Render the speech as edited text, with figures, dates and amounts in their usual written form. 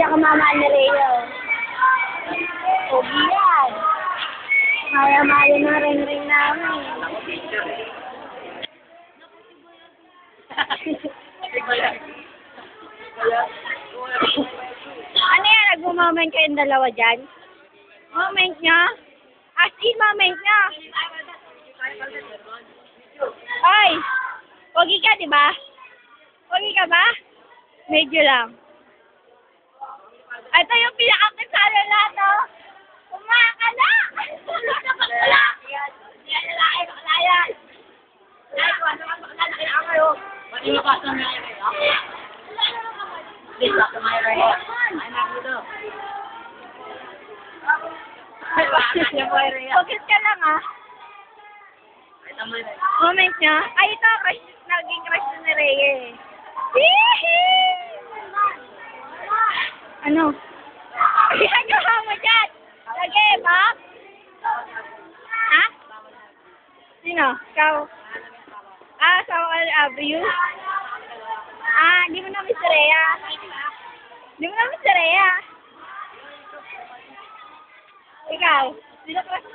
pinakamamahal na Leo. Pogi yan. Maya-maya ng ring-ring namin. Ano yan? Nagmo-moment kayong dalawa dyan? Moment niya? As in, moment niya. Ay! Pogi ka, di ba? Pogi ka ba? Medyo lang. Ito yung pinaka-kasalo lahat, oh. Kumaka na! Wala! Yan lalaki, bakla yan. Ay, kung ano ka bakla, nakilaka kayo. Ba't yung lakas ng mga kayo? Please, back to my right. I'm not good, oh. Focus ka lang, ah. Moment niya. Ay, ito, crush, naging crush na ni Rhea, eh. Ano? Ginagawa mo dyan? Lagi, ba? Ha? Sino? Ikaw? So I'll you? Di mo na miss Rhea. Di mo na miss Rhea. Ikaw? Sino crush